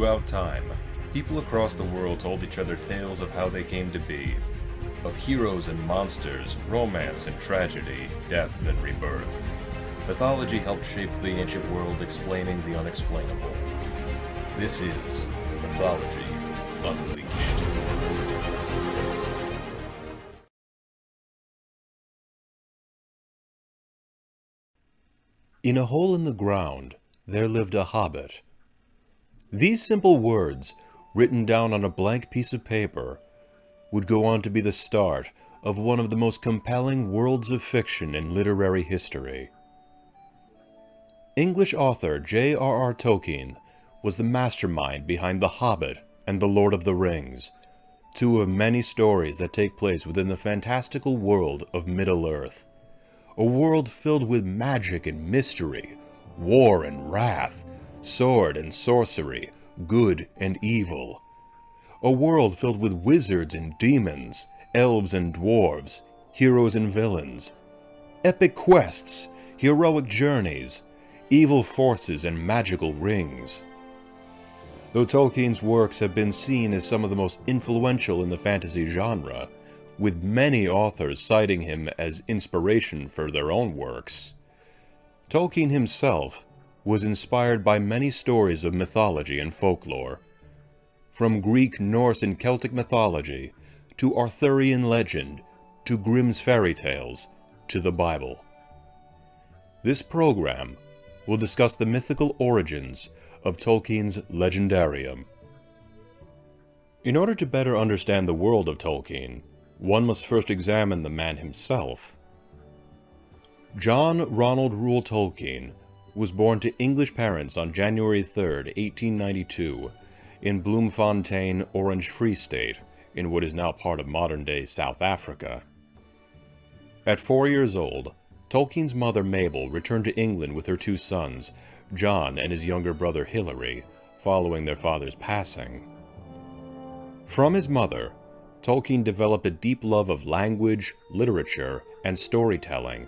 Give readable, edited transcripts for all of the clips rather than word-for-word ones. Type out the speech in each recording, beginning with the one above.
Throughout time, people across the world told each other tales of how they came to be, of heroes and monsters, romance and tragedy, death and rebirth. Mythology helped shape the ancient world, explaining the unexplainable. This is Mythology Unleashed. In a hole in the ground, there lived a hobbit. These simple words, written down on a blank piece of paper, would go on to be the start of one of the most compelling worlds of fiction in literary history. English author J.R.R. Tolkien was the mastermind behind The Hobbit and The Lord of the Rings, two of many stories that take place within the fantastical world of Middle-earth. A world filled with magic and mystery, war and wrath, sword and sorcery, good and evil. A world filled with wizards and demons, elves and dwarves, heroes and villains. Epic quests, heroic journeys, evil forces and magical rings. Though Tolkien's works have been seen as some of the most influential in the fantasy genre, with many authors citing him as inspiration for their own works, Tolkien himself was inspired by many stories of mythology and folklore. From Greek, Norse, and Celtic mythology, to Arthurian legend, to Grimm's fairy tales, to the Bible. This program will discuss the mythical origins of Tolkien's Legendarium. In order to better understand the world of Tolkien, one must first examine the man himself. John Ronald Reuel Tolkien was born to English parents on January 3, 1892, in Bloemfontein, Orange Free State, in what is now part of modern-day South Africa. At 4 years old, Tolkien's mother Mabel returned to England with her two sons, John and his younger brother Hilary, following their father's passing. From his mother, Tolkien developed a deep love of language, literature, and storytelling,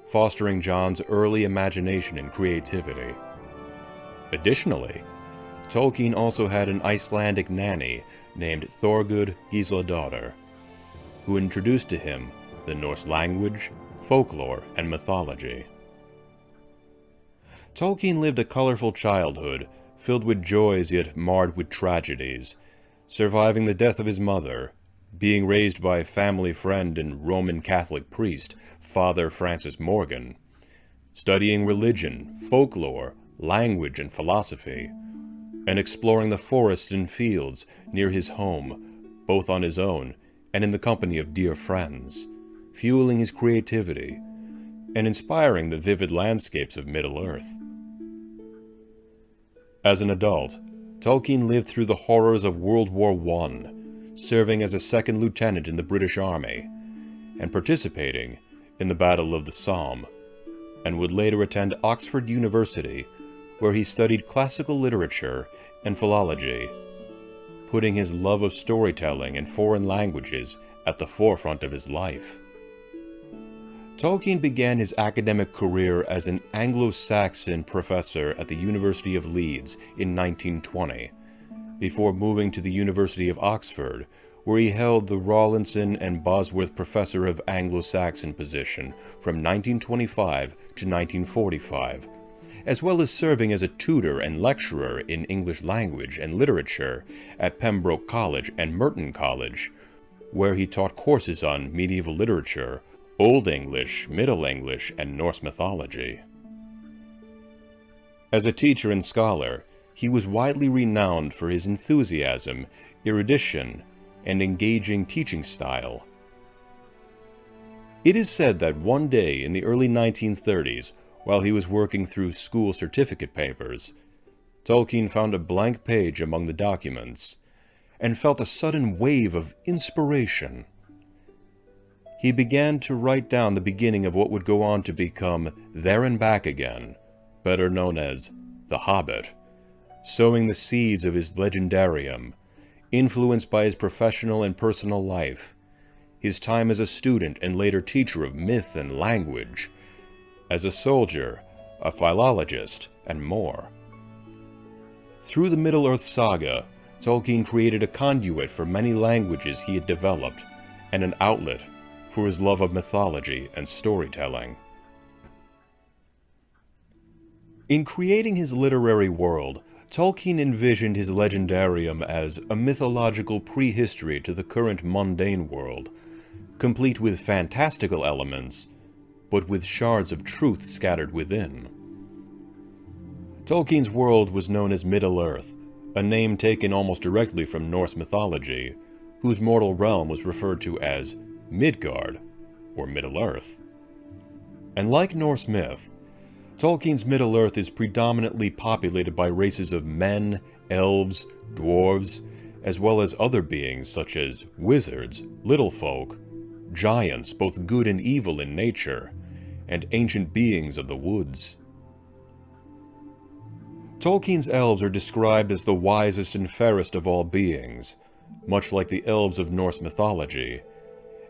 fostering John's early imagination and creativity. Additionally, Tolkien also had an Icelandic nanny named Thorgud Gísladóttir, who introduced to him the Norse language, folklore, and mythology. Tolkien lived a colorful childhood, filled with joys yet marred with tragedies, surviving the death of his mother, being raised by family friend and Roman Catholic priest, Father Francis Morgan, studying religion, folklore, language, and philosophy, and exploring the forests and fields near his home, both on his own and in the company of dear friends, fueling his creativity and inspiring the vivid landscapes of Middle-earth. As an adult, Tolkien lived through the horrors of World War I, serving as a second lieutenant in the British Army, and participating in the Battle of the Somme, and would later attend Oxford University, where he studied classical literature and philology, putting his love of storytelling and foreign languages at the forefront of his life. Tolkien began his academic career as an Anglo-Saxon professor at the University of Leeds in 1920, before moving to the University of Oxford, where he held the Rawlinson and Bosworth Professor of Anglo-Saxon position from 1925 to 1945, as well as serving as a tutor and lecturer in English language and literature at Pembroke College and Merton College, where he taught courses on medieval literature, Old English, Middle English, and Norse mythology. As a teacher and scholar, he was widely renowned for his enthusiasm, erudition, and engaging teaching style. It is said that one day in the early 1930s, while he was working through school certificate papers, Tolkien found a blank page among the documents and felt a sudden wave of inspiration. He began to write down the beginning of what would go on to become There and Back Again, better known as The Hobbit, sowing the seeds of his Legendarium, influenced by his professional and personal life, his time as a student and later teacher of myth and language, as a soldier, a philologist, and more. Through the Middle-earth saga, Tolkien created a conduit for many languages he had developed, and an outlet for his love of mythology and storytelling. In creating his literary world, Tolkien envisioned his Legendarium as a mythological prehistory to the current mundane world, complete with fantastical elements, but with shards of truth scattered within. Tolkien's world was known as Middle-earth, a name taken almost directly from Norse mythology, whose mortal realm was referred to as Midgard, or Middle-earth. And like Norse myth, Tolkien's Middle-earth is predominantly populated by races of men, elves, dwarves, as well as other beings such as wizards, little folk, giants, both good and evil in nature, and ancient beings of the woods. Tolkien's elves are described as the wisest and fairest of all beings, much like the elves of Norse mythology,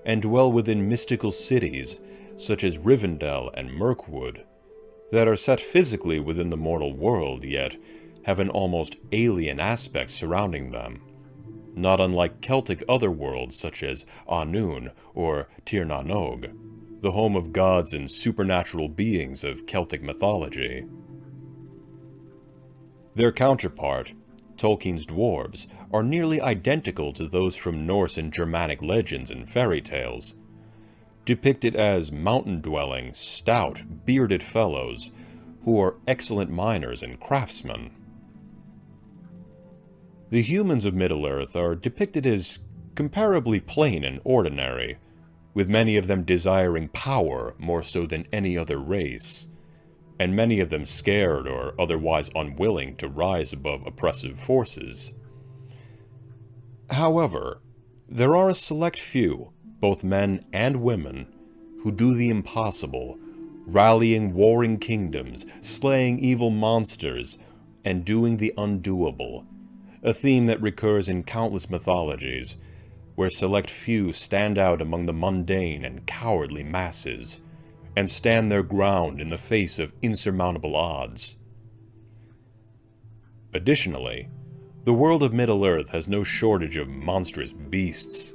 and dwell within mystical cities such as Rivendell and Mirkwood, that are set physically within the mortal world, yet have an almost alien aspect surrounding them, not unlike Celtic otherworlds such as Annwn or Tir na Nog, the home of gods and supernatural beings of Celtic mythology. Their counterpart, Tolkien's dwarves, are nearly identical to those from Norse and Germanic legends and fairy tales, depicted as mountain-dwelling, stout, bearded fellows who are excellent miners and craftsmen. The humans of Middle-earth are depicted as comparably plain and ordinary, with many of them desiring power more so than any other race, and many of them scared or otherwise unwilling to rise above oppressive forces. However, there are a select few, both men and women, who do the impossible, rallying warring kingdoms, slaying evil monsters, and doing the undoable, a theme that recurs in countless mythologies, where select few stand out among the mundane and cowardly masses, and stand their ground in the face of insurmountable odds. Additionally, the world of Middle-earth has no shortage of monstrous beasts,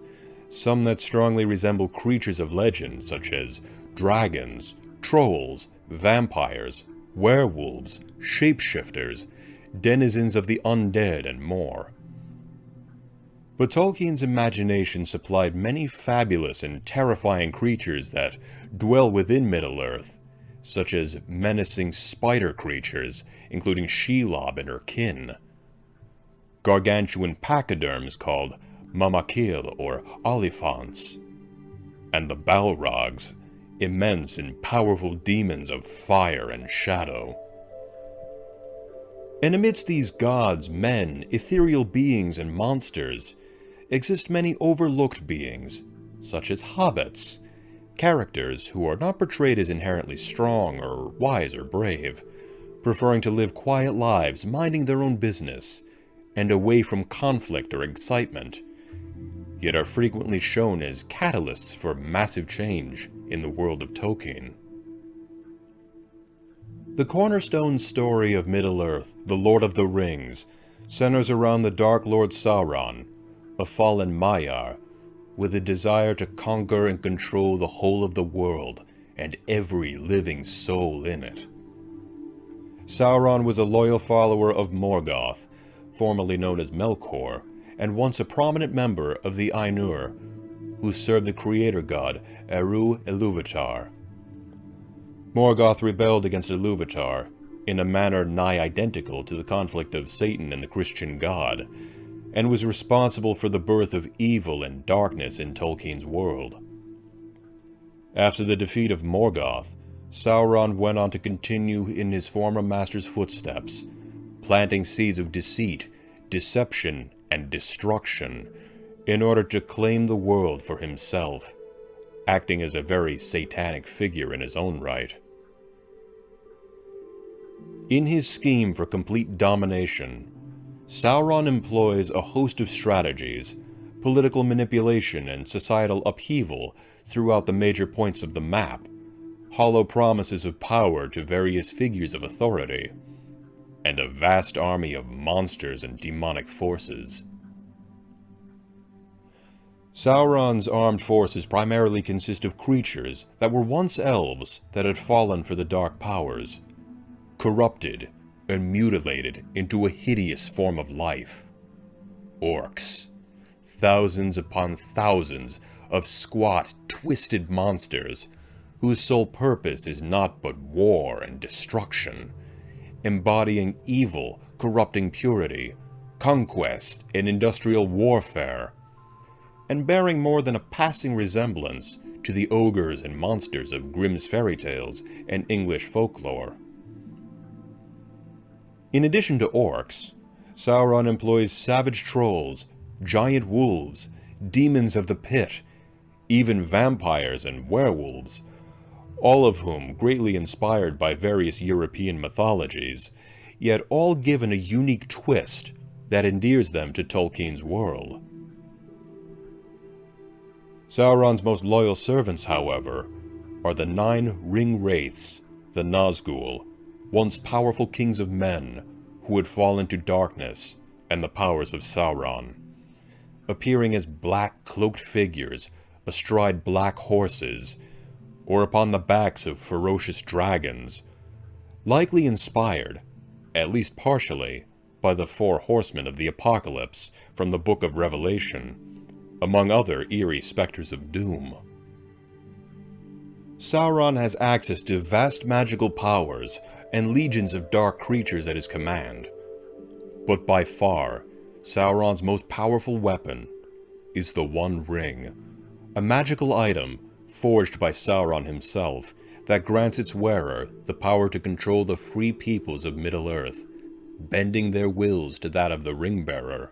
some that strongly resemble creatures of legend such as dragons, trolls, vampires, werewolves, shapeshifters, denizens of the undead, and more. But Tolkien's imagination supplied many fabulous and terrifying creatures that dwell within Middle-earth, such as menacing spider creatures, including Shelob and her kin, gargantuan pachyderms called Mamakil or Oliphants, and the Balrogs, immense and powerful demons of fire and shadow. And amidst these gods, men, ethereal beings, and monsters, exist many overlooked beings, such as hobbits, characters who are not portrayed as inherently strong or wise or brave, preferring to live quiet lives, minding their own business, and away from conflict or excitement, yet are frequently shown as catalysts for massive change in the world of Tolkien. The cornerstone story of Middle-earth, The Lord of the Rings, centers around the Dark Lord Sauron, a fallen Maiar, with a desire to conquer and control the whole of the world and every living soul in it. Sauron was a loyal follower of Morgoth, formerly known as Melkor, and once a prominent member of the Ainur, who served the creator god Eru Ilúvatar. Morgoth rebelled against Ilúvatar, in a manner nigh identical to the conflict of Satan and the Christian god, and was responsible for the birth of evil and darkness in Tolkien's world. After the defeat of Morgoth, Sauron went on to continue in his former master's footsteps, planting seeds of deceit, deception, and destruction in order to claim the world for himself, acting as a very satanic figure in his own right. In his scheme for complete domination, Sauron employs a host of strategies, political manipulation, and societal upheaval throughout the major points of the map, hollow promises of power to various figures of authority. and a vast army of monsters and demonic forces. Sauron's armed forces primarily consist of creatures that were once elves that had fallen for the dark powers, corrupted and mutilated into a hideous form of life. Orcs. Thousands upon thousands of squat, twisted monsters whose sole purpose is naught but war and destruction, embodying evil, corrupting purity, conquest, and industrial warfare, and bearing more than a passing resemblance to the ogres and monsters of Grimm's fairy tales and English folklore. In addition to orcs, Sauron employs savage trolls, giant wolves, demons of the pit, even vampires and werewolves, all of whom greatly inspired by various European mythologies, yet all given a unique twist that endears them to Tolkien's world. Sauron's most loyal servants, however, are the 9 ring wraiths, the Nazgul, once powerful kings of men who would fall into darkness and the powers of Sauron, appearing as black cloaked figures astride black horses or upon the backs of ferocious dragons, likely inspired, at least partially, by the 4 horsemen of the Apocalypse from the Book of Revelation, among other eerie specters of doom. Sauron has access to vast magical powers and legions of dark creatures at his command. But by far, Sauron's most powerful weapon is the One Ring, a magical item forged by Sauron himself that grants its wearer the power to control the free peoples of Middle-earth, bending their wills to that of the ring-bearer.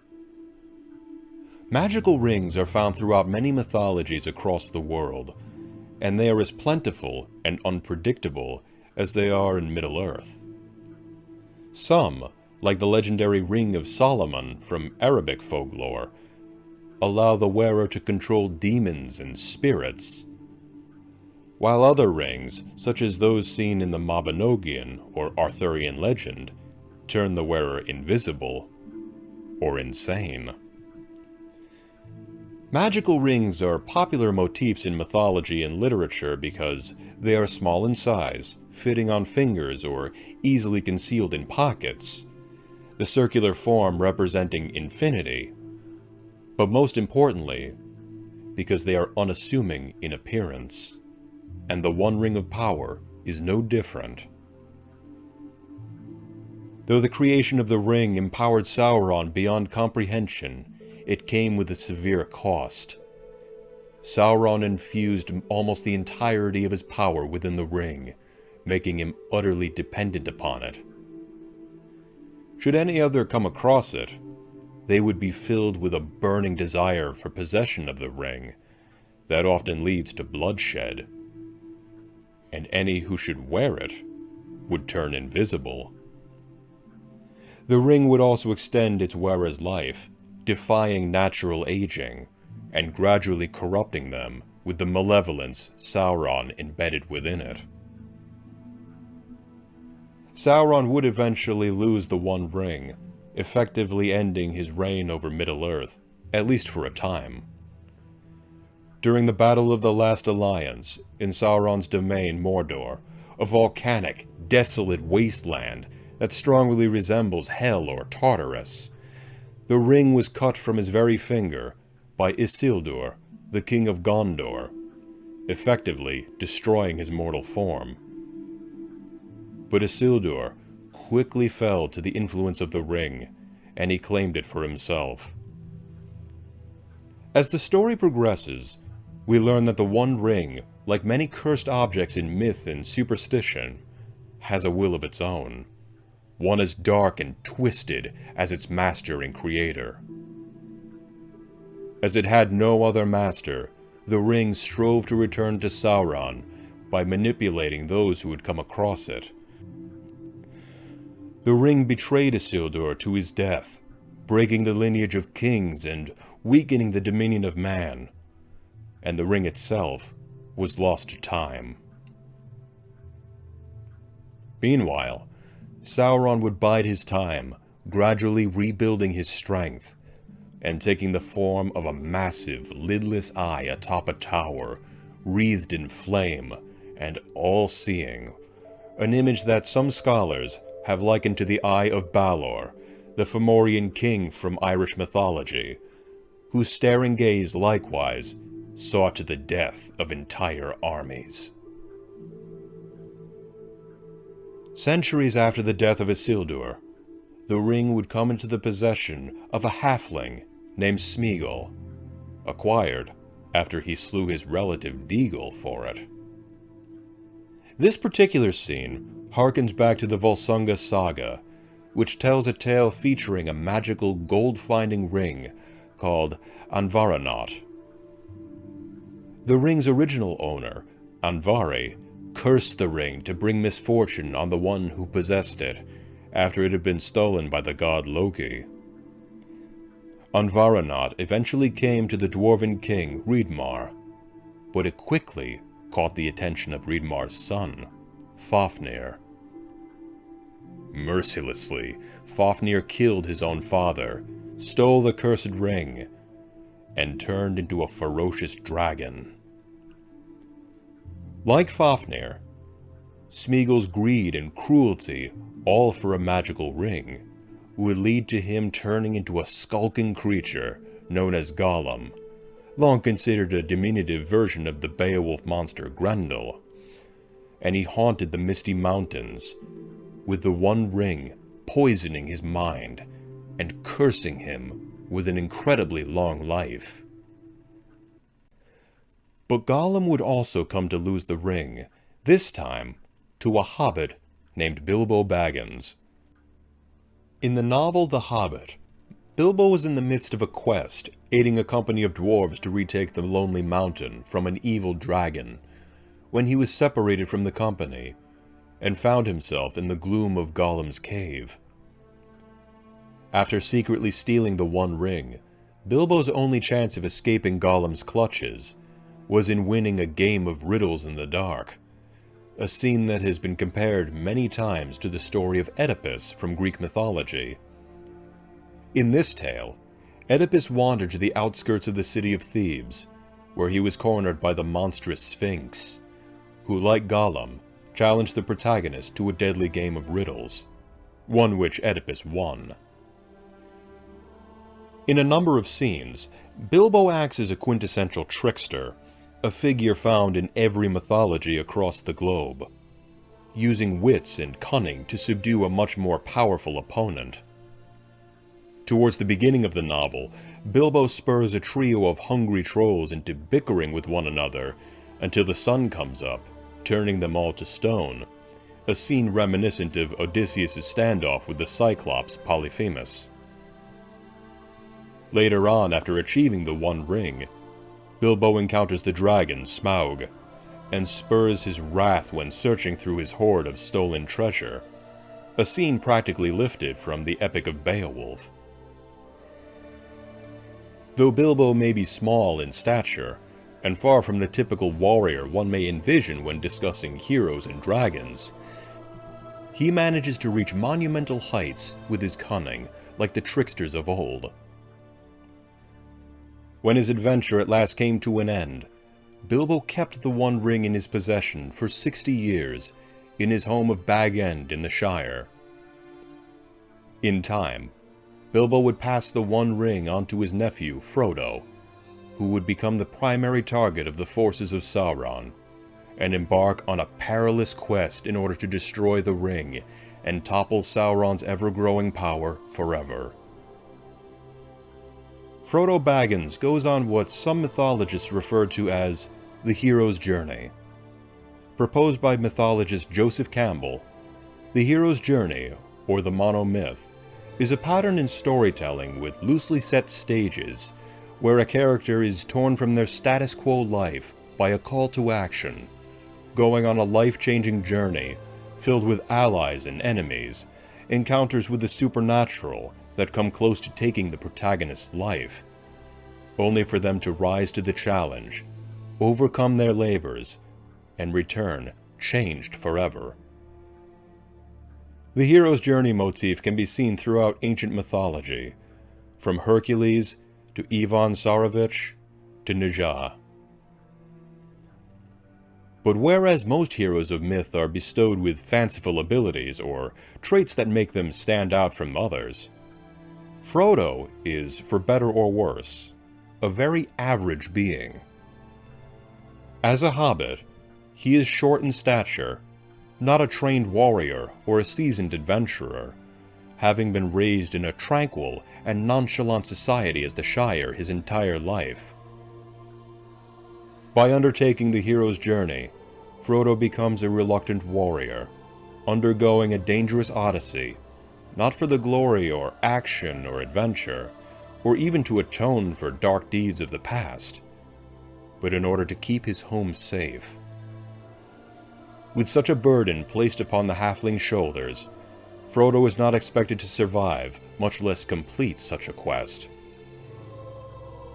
Magical rings are found throughout many mythologies across the world, and they are as plentiful and unpredictable as they are in Middle-earth. Some, like the legendary Ring of Solomon from Arabic folklore, allow the wearer to control demons and spirits, while other rings, such as those seen in the Mabinogion or Arthurian legend, turn the wearer invisible or insane. Magical rings are popular motifs in mythology and literature because they are small in size, fitting on fingers or easily concealed in pockets, the circular form representing infinity, but most importantly, because they are unassuming in appearance, and the One Ring of Power is no different. Though the creation of the ring empowered Sauron beyond comprehension, it came with a severe cost. Sauron infused almost the entirety of his power within the ring, making him utterly dependent upon it. Should any other come across it, they would be filled with a burning desire for possession of the ring that often leads to bloodshed, and any who should wear it would turn invisible. The ring would also extend its wearer's life, defying natural aging, and gradually corrupting them with the malevolence Sauron embedded within it. Sauron would eventually lose the One Ring, effectively ending his reign over Middle-earth, at least for a time. During the Battle of the Last Alliance, in Sauron's domain Mordor, a volcanic, desolate wasteland that strongly resembles Hell or Tartarus, the ring was cut from his very finger by Isildur, the king of Gondor, effectively destroying his mortal form. But Isildur quickly fell to the influence of the ring, and he claimed it for himself. As the story progresses, we learn that the One Ring, like many cursed objects in myth and superstition, has a will of its own, one as dark and twisted as its master and creator. As it had no other master, the ring strove to return to Sauron by manipulating those who would come across it. The ring betrayed Isildur to his death, breaking the lineage of kings and weakening the dominion of man, and the ring itself was lost to time. Meanwhile, Sauron would bide his time, gradually rebuilding his strength, and taking the form of a massive, lidless eye atop a tower, wreathed in flame and all-seeing, an image that some scholars have likened to the Eye of Balor, the Fomorian king from Irish mythology, whose staring gaze likewise saw to the death of entire armies. Centuries after the death of Isildur, the ring would come into the possession of a halfling named Smeagol, acquired after he slew his relative Deagol for it. This particular scene harkens back to the Volsunga saga, which tells a tale featuring a magical gold-finding ring called Anvaranot. The ring's original owner, Andvari, cursed the ring to bring misfortune on the one who possessed it, after it had been stolen by the god Loki. Anvaranot eventually came to the dwarven king Hreidmar, but it quickly caught the attention of Hreidmar's son, Fafnir. Mercilessly, Fafnir killed his own father, stole the cursed ring, and turned into a ferocious dragon. Like Fafnir, Smeagol's greed and cruelty, all for a magical ring, would lead to him turning into a skulking creature known as Gollum, long considered a diminutive version of the Beowulf monster Grendel, and he haunted the misty mountains, with the One Ring poisoning his mind and cursing him with an incredibly long life. But Gollum would also come to lose the ring, this time to a hobbit named Bilbo Baggins. In the novel The Hobbit, Bilbo was in the midst of a quest, aiding a company of dwarves to retake the Lonely Mountain from an evil dragon, when he was separated from the company, and found himself in the gloom of Gollum's cave. After secretly stealing the One Ring, Bilbo's only chance of escaping Gollum's clutches was in winning a game of riddles in the dark, a scene that has been compared many times to the story of Oedipus from Greek mythology. In this tale, Oedipus wandered to the outskirts of the city of Thebes, where he was cornered by the monstrous Sphinx, who, like Gollum, challenged the protagonist to a deadly game of riddles, one which Oedipus won. In a number of scenes, Bilbo acts as a quintessential trickster, a figure found in every mythology across the globe, using wits and cunning to subdue a much more powerful opponent. Towards the beginning of the novel, Bilbo spurs a trio of hungry trolls into bickering with one another until the sun comes up, turning them all to stone, a scene reminiscent of Odysseus' standoff with the Cyclops Polyphemus. Later on, after achieving the One Ring, Bilbo encounters the dragon Smaug, and spurs his wrath when searching through his hoard of stolen treasure, a scene practically lifted from the Epic of Beowulf. Though Bilbo may be small in stature, and far from the typical warrior one may envision when discussing heroes and dragons, he manages to reach monumental heights with his cunning, like the tricksters of old. When his adventure at last came to an end, Bilbo kept the One Ring in his possession for 60 years in his home of Bag End in the Shire. In time, Bilbo would pass the One Ring on to his nephew, Frodo, who would become the primary target of the forces of Sauron, and embark on a perilous quest in order to destroy the ring and topple Sauron's ever-growing power forever. Frodo Baggins goes on what some mythologists refer to as the hero's journey. Proposed by mythologist Joseph Campbell, the hero's journey, or the monomyth, is a pattern in storytelling with loosely set stages, where a character is torn from their status quo life by a call to action, going on a life-changing journey filled with allies and enemies, encounters with the supernatural that come close to taking the protagonist's life, only for them to rise to the challenge, overcome their labors, and return changed forever. The hero's journey motif can be seen throughout ancient mythology, from Hercules to Ivan Tsarevich to Naja. But whereas most heroes of myth are bestowed with fanciful abilities or traits that make them stand out from others, Frodo is, for better or worse, a very average being. As a hobbit, he is short in stature, not a trained warrior or a seasoned adventurer, having been raised in a tranquil and nonchalant society as the Shire his entire life. By undertaking the hero's journey, Frodo becomes a reluctant warrior, undergoing a dangerous odyssey, not for the glory or action or adventure, or even to atone for dark deeds of the past, but in order to keep his home safe. With such a burden placed upon the halfling's shoulders, Frodo is not expected to survive, much less complete such a quest.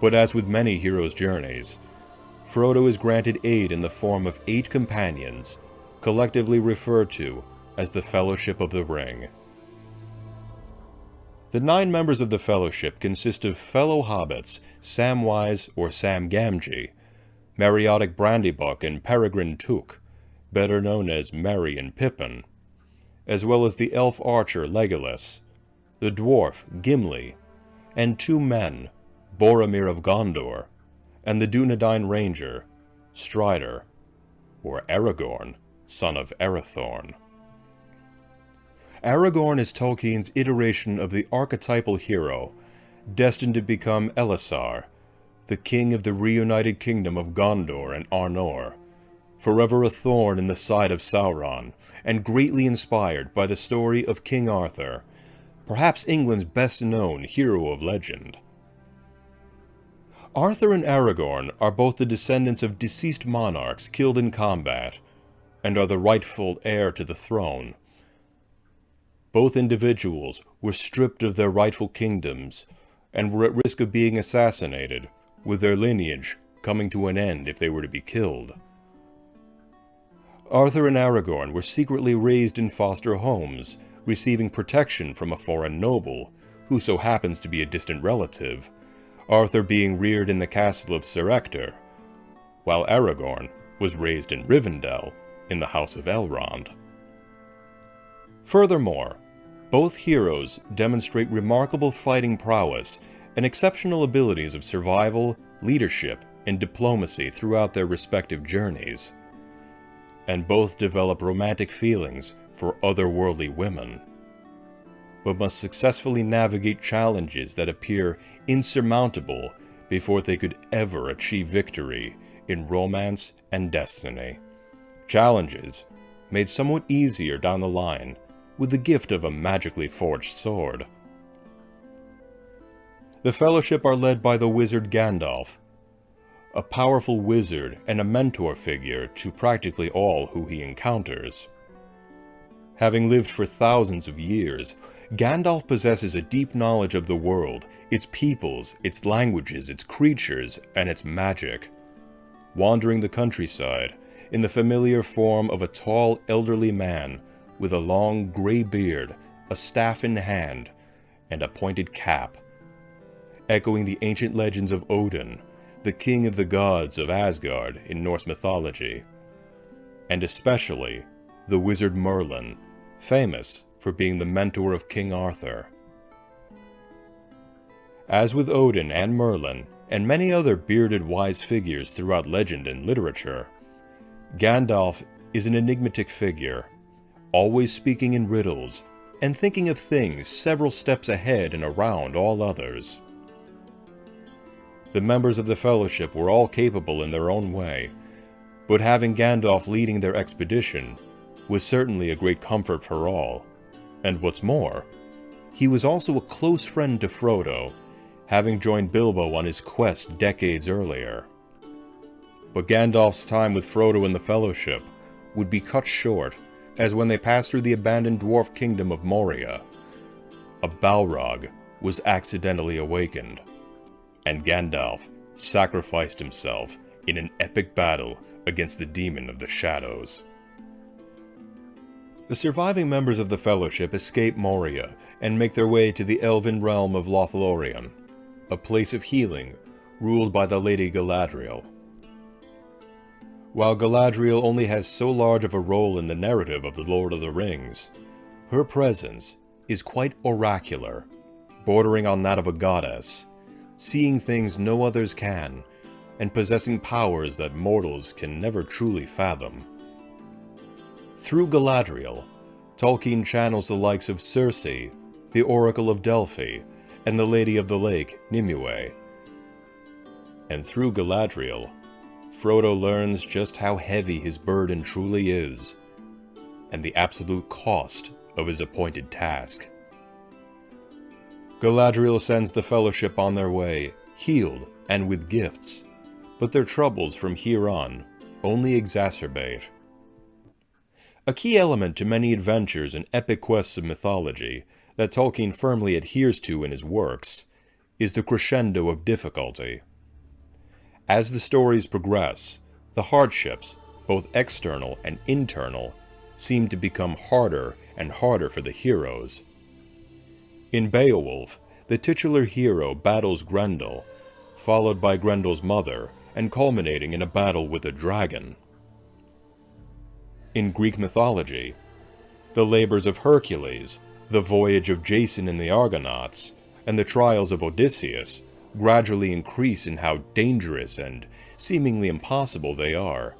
But as with many heroes' journeys, Frodo is granted aid in the form of 8 companions, collectively referred to as the Fellowship of the Ring. The 9 members of the Fellowship consist of fellow hobbits Samwise or Sam Gamgee, Meriotic Brandybuck and Peregrine Took, better known as Merry and Pippin, as well as the elf archer Legolas, the dwarf Gimli, and 2 men, Boromir of Gondor, and the Dunedain ranger, Strider, or Aragorn, son of Arathorn. Aragorn is Tolkien's iteration of the archetypal hero, destined to become Elisar, the king of the reunited kingdom of Gondor and Arnor, forever a thorn in the side of Sauron, and greatly inspired by the story of King Arthur, perhaps England's best-known hero of legend. Arthur and Aragorn are both the descendants of deceased monarchs killed in combat, and are the rightful heir to the throne. Both individuals were stripped of their rightful kingdoms, and were at risk of being assassinated, with their lineage coming to an end if they were to be killed. Arthur and Aragorn were secretly raised in foster homes, receiving protection from a foreign noble, who so happens to be a distant relative, Arthur being reared in the castle of Sir Ector, while Aragorn was raised in Rivendell, in the House of Elrond. Furthermore, both heroes demonstrate remarkable fighting prowess and exceptional abilities of survival, leadership, and diplomacy throughout their respective journeys, and both develop romantic feelings for otherworldly women, but must successfully navigate challenges that appear insurmountable before they could ever achieve victory in romance and destiny. Challenges made somewhat easier down the line with the gift of a magically forged sword. The Fellowship are led by the wizard Gandalf, a powerful wizard and a mentor figure to practically all who he encounters. Having lived for thousands of years, Gandalf possesses a deep knowledge of the world, its peoples, its languages, its creatures, and its magic. Wandering the countryside in the familiar form of a tall, elderly man with a long gray beard, a staff in hand, and a pointed cap, echoing the ancient legends of Odin, the king of the gods of Asgard in Norse mythology, and especially the wizard Merlin, famous for being the mentor of King Arthur. As with Odin and Merlin, and many other bearded wise figures throughout legend and literature, Gandalf is an enigmatic figure, always speaking in riddles, and thinking of things several steps ahead and around all others. The members of the Fellowship were all capable in their own way, but having Gandalf leading their expedition was certainly a great comfort for all, and what's more, he was also a close friend to Frodo, having joined Bilbo on his quest decades earlier. But Gandalf's time with Frodo and the Fellowship would be cut short, as when they passed through the abandoned dwarf kingdom of Moria, a Balrog was accidentally awakened, and Gandalf sacrificed himself in an epic battle against the demon of the shadows. The surviving members of the Fellowship escape Moria and make their way to the elven realm of Lothlorien, a place of healing ruled by the Lady Galadriel. While Galadriel only has so large of a role in the narrative of The Lord of the Rings, her presence is quite oracular, bordering on that of a goddess, seeing things no others can, and possessing powers that mortals can never truly fathom. Through Galadriel, Tolkien channels the likes of Circe, the Oracle of Delphi, and the Lady of the Lake, Nimue. And through Galadriel, Frodo learns just how heavy his burden truly is, and the absolute cost of his appointed task. Galadriel sends the Fellowship on their way, healed and with gifts, but their troubles from here on only exacerbate. A key element to many adventures and epic quests of mythology that Tolkien firmly adheres to in his works is the crescendo of difficulty. As the stories progress, the hardships, both external and internal, seem to become harder and harder for the heroes. In Beowulf, the titular hero battles Grendel, followed by Grendel's mother, and culminating in a battle with a dragon. In Greek mythology, the labors of Hercules, the voyage of Jason and the Argonauts, and the trials of Odysseus gradually increase in how dangerous and seemingly impossible they are,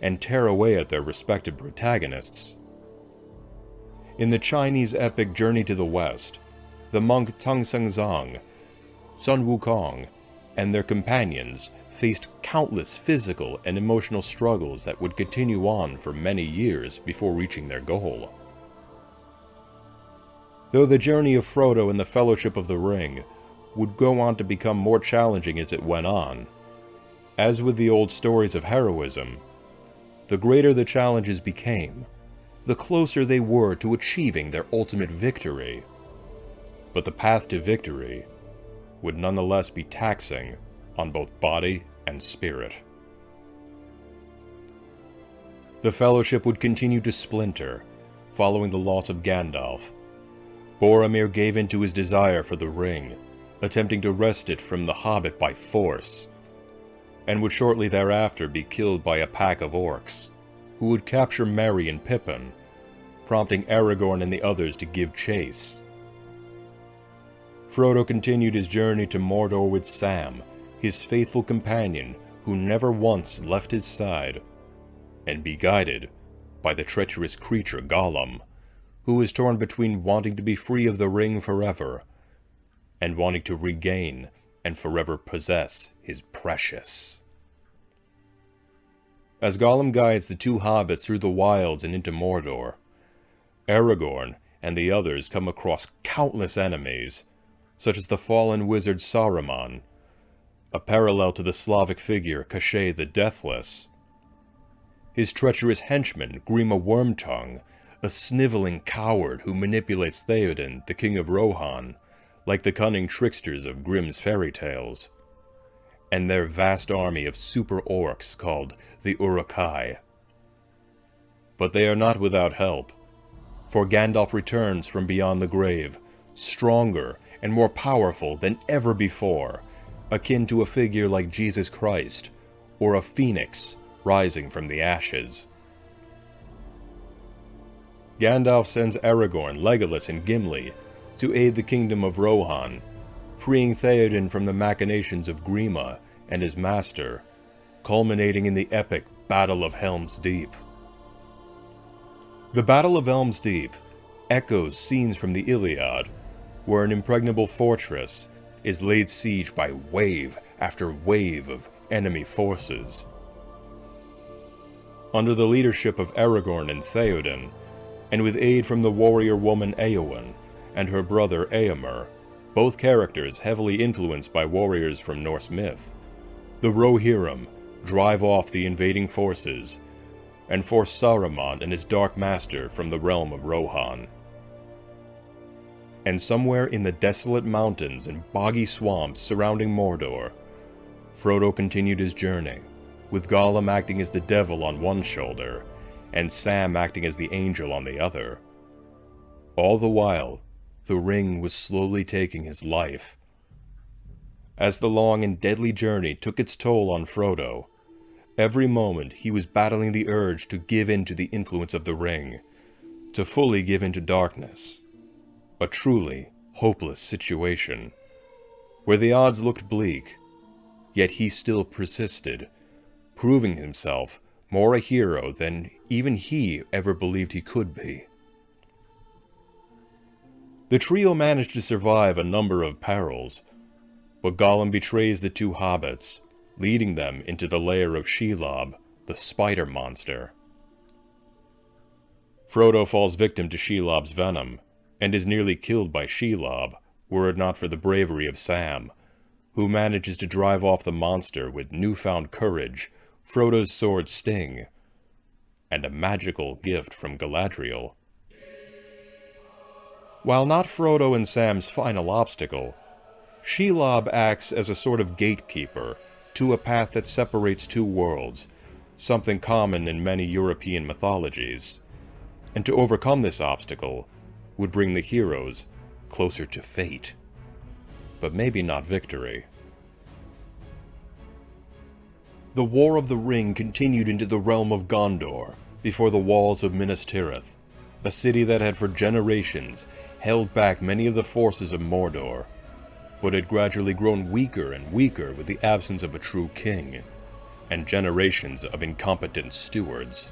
and tear away at their respective protagonists. In the Chinese epic Journey to the West, the monk Tang Sengzang, Sun Wukong, and their companions faced countless physical and emotional struggles that would continue on for many years before reaching their goal. Though the journey of Frodo and the Fellowship of the Ring would go on to become more challenging as it went on, as with the old stories of heroism, the greater the challenges became, the closer they were to achieving their ultimate victory. But the path to victory would nonetheless be taxing on both body and spirit. The Fellowship would continue to splinter, following the loss of Gandalf. Boromir gave in to his desire for the ring, attempting to wrest it from the Hobbit by force, and would shortly thereafter be killed by a pack of orcs, who would capture Merry and Pippin, prompting Aragorn and the others to give chase. Frodo continued his journey to Mordor with Sam, his faithful companion who never once left his side, and be guided by the treacherous creature Gollum, who was torn between wanting to be free of the ring forever and wanting to regain and forever possess his precious. As Gollum guides the two hobbits through the wilds and into Mordor, Aragorn and the others come across countless enemies, such as the fallen wizard Saruman, a parallel to the Slavic figure Kashay the Deathless, his treacherous henchman Grima Wormtongue, a sniveling coward who manipulates Theoden, the king of Rohan, like the cunning tricksters of Grimm's fairy tales, and their vast army of super orcs called the Uruk-hai. But they are not without help, for Gandalf returns from beyond the grave, stronger and more powerful than ever before, akin to a figure like Jesus Christ, or a phoenix rising from the ashes. Gandalf sends Aragorn, Legolas, and Gimli to aid the kingdom of Rohan, freeing Theoden from the machinations of Grima and his master, culminating in the epic Battle of Helm's Deep. The Battle of Helm's Deep echoes scenes from the Iliad, where an impregnable fortress is laid siege by wave after wave of enemy forces. Under the leadership of Aragorn and Theoden, and with aid from the warrior woman Éowyn and her brother Éomer, both characters heavily influenced by warriors from Norse myth, the Rohirrim drive off the invading forces and force Saruman and his Dark Master from the realm of Rohan. And somewhere in the desolate mountains and boggy swamps surrounding Mordor, Frodo continued his journey, with Gollum acting as the devil on one shoulder, and Sam acting as the angel on the other. All the while, the ring was slowly taking his life. As the long and deadly journey took its toll on Frodo, every moment he was battling the urge to give in to the influence of the ring, to fully give in to darkness. A truly hopeless situation, where the odds looked bleak, yet he still persisted, proving himself more a hero than even he ever believed he could be. The trio managed to survive a number of perils, but Gollum betrays the two hobbits, leading them into the lair of Shelob, the spider monster. Frodo falls victim to Shelob's venom, and is nearly killed by Shelob, were it not for the bravery of Sam, who manages to drive off the monster with newfound courage, Frodo's sword's sting, and a magical gift from Galadriel. While not Frodo and Sam's final obstacle, Shelob acts as a sort of gatekeeper to a path that separates two worlds, something common in many European mythologies, and to overcome this obstacle would bring the heroes closer to fate, but maybe not victory. The War of the Ring continued into the realm of Gondor, before the walls of Minas Tirith, a city that had for generations held back many of the forces of Mordor, but had gradually grown weaker and weaker with the absence of a true king, and generations of incompetent stewards.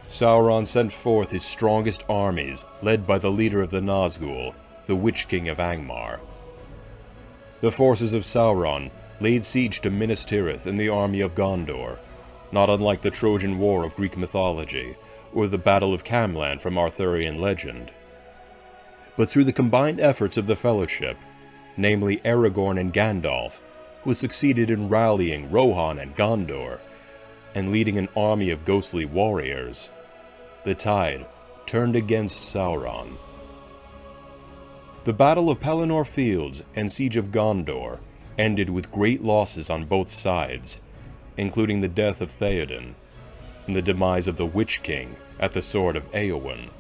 Sauron sent forth his strongest armies, led by the leader of the Nazgul, the Witch King of Angmar. The forces of Sauron laid siege to Minas Tirith and the army of Gondor, not unlike the Trojan War of Greek mythology, or the Battle of Camlan from Arthurian legend. But through the combined efforts of the Fellowship, namely Aragorn and Gandalf, who succeeded in rallying Rohan and Gondor, and leading an army of ghostly warriors, the tide turned against Sauron. The Battle of Pelennor Fields and Siege of Gondor ended with great losses on both sides, including the death of Theoden, and the demise of the Witch King at the sword of Eowyn.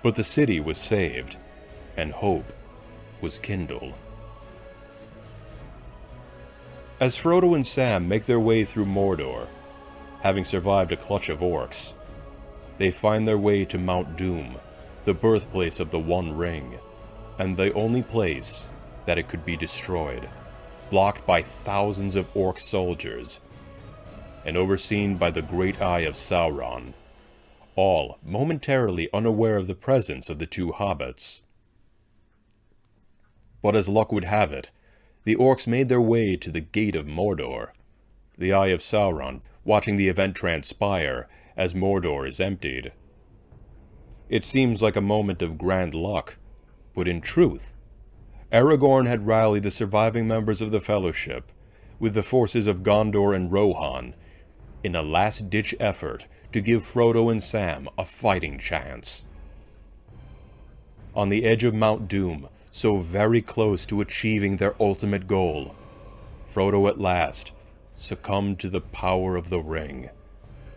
But the city was saved, and hope was kindled. As Frodo and Sam make their way through Mordor, having survived a clutch of orcs, they find their way to Mount Doom, the birthplace of the One Ring, and the only place that it could be destroyed, blocked by thousands of orc soldiers, and overseen by the great eye of Sauron, all momentarily unaware of the presence of the two hobbits. But as luck would have it, the orcs made their way to the Gate of Mordor, the eye of Sauron watching the event transpire as Mordor is emptied. It seems like a moment of grand luck, but in truth, Aragorn had rallied the surviving members of the Fellowship, with the forces of Gondor and Rohan, in a last-ditch effort to give Frodo and Sam a fighting chance. On the edge of Mount Doom, so very close to achieving their ultimate goal, Frodo at last succumbed to the power of the ring,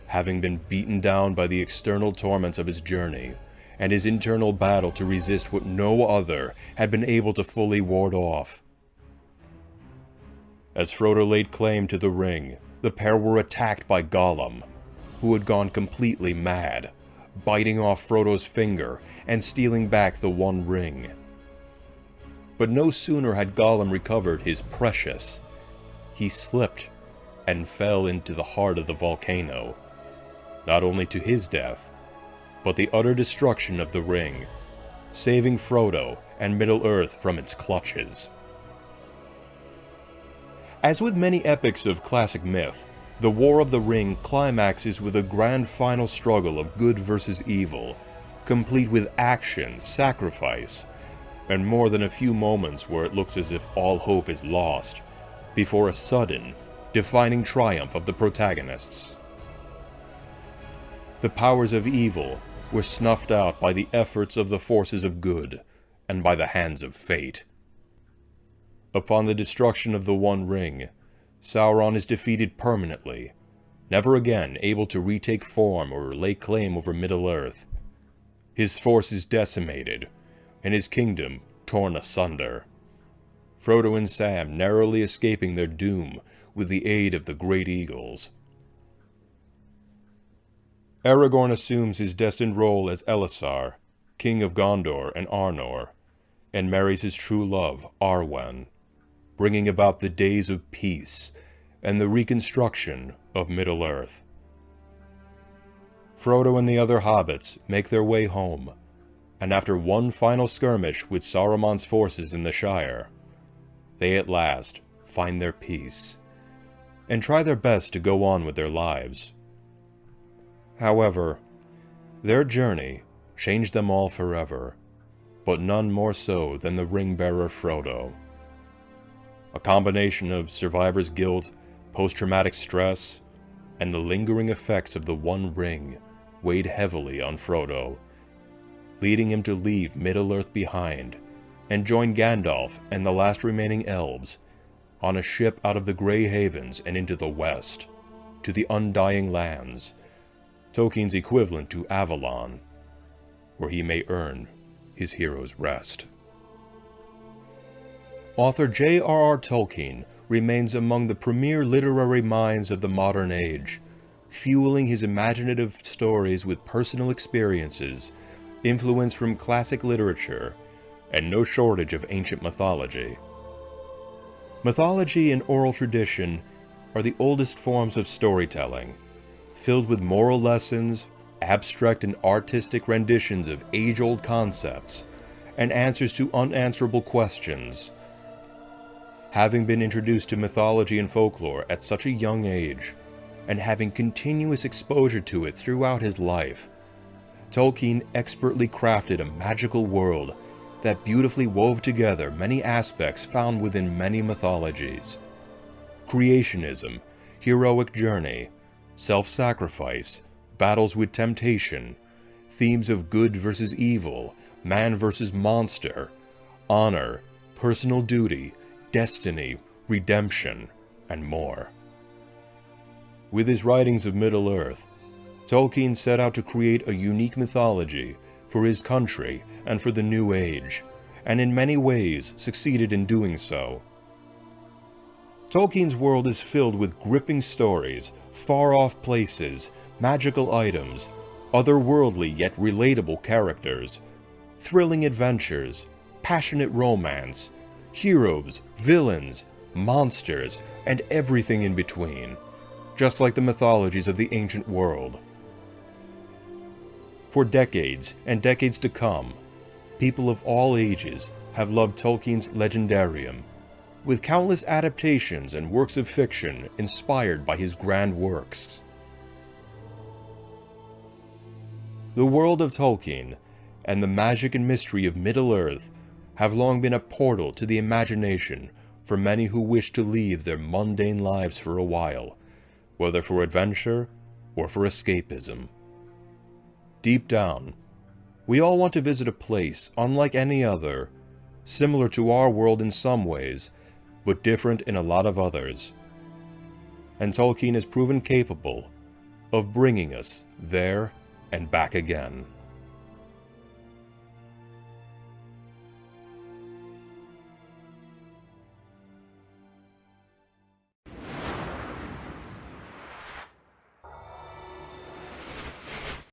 having been beaten down by the external torments of his journey, and his internal battle to resist what no other had been able to fully ward off. As Frodo laid claim to the ring, the pair were attacked by Gollum, who had gone completely mad, biting off Frodo's finger and stealing back the One Ring. But no sooner had Gollum recovered his precious, he slipped and fell into the heart of the volcano, not only to his death, but the utter destruction of the ring, saving Frodo and Middle-earth from its clutches. As with many epics of classic myth, the War of the Ring climaxes with a grand final struggle of good versus evil, complete with action, sacrifice, and more than a few moments where it looks as if all hope is lost, before a sudden, defining triumph of the protagonists. The powers of evil were snuffed out by the efforts of the forces of good, and by the hands of fate. Upon the destruction of the One Ring, Sauron is defeated permanently, never again able to retake form or lay claim over Middle-earth. His forces decimated, and his kingdom torn asunder. Frodo and Sam narrowly escaping their doom with the aid of the great eagles. Aragorn assumes his destined role as Elisar, king of Gondor and Arnor, and marries his true love, Arwen, bringing about the days of peace and the reconstruction of Middle-earth. Frodo and the other hobbits make their way home, and after one final skirmish with Saruman's forces in the Shire, they at last find their peace, and try their best to go on with their lives. However, their journey changed them all forever, but none more so than the ring-bearer Frodo. A combination of survivor's guilt, post-traumatic stress, and the lingering effects of the One Ring weighed heavily on Frodo, leading him to leave Middle-earth behind and join Gandalf and the last remaining elves on a ship out of the Grey Havens and into the west, to the Undying Lands, Tolkien's equivalent to Avalon, where he may earn his hero's rest. Author J.R.R. Tolkien remains among the premier literary minds of the modern age, fueling his imaginative stories with personal experiences, influence from classic literature, and no shortage of ancient mythology. Mythology and oral tradition are the oldest forms of storytelling, filled with moral lessons, abstract and artistic renditions of age-old concepts, and answers to unanswerable questions. Having been introduced to mythology and folklore at such a young age, and having continuous exposure to it throughout his life, Tolkien expertly crafted a magical world that beautifully wove together many aspects found within many mythologies. Creationism, heroic journey, self-sacrifice, battles with temptation, themes of good versus evil, man versus monster, honor, personal duty, destiny, redemption, and more. With his writings of Middle-earth, Tolkien set out to create a unique mythology for his country and for the New Age, and in many ways succeeded in doing so. Tolkien's world is filled with gripping stories, far-off places, magical items, otherworldly yet relatable characters, thrilling adventures, passionate romance, heroes, villains, monsters, and everything in between, just like the mythologies of the ancient world. For decades and decades to come, people of all ages have loved Tolkien's Legendarium, with countless adaptations and works of fiction inspired by his grand works. The world of Tolkien and the magic and mystery of Middle-earth have long been a portal to the imagination for many who wish to leave their mundane lives for a while, whether for adventure or for escapism. Deep down, we all want to visit a place unlike any other, similar to our world in some ways, but different in a lot of others. And Tolkien has proven capable of bringing us there and back again.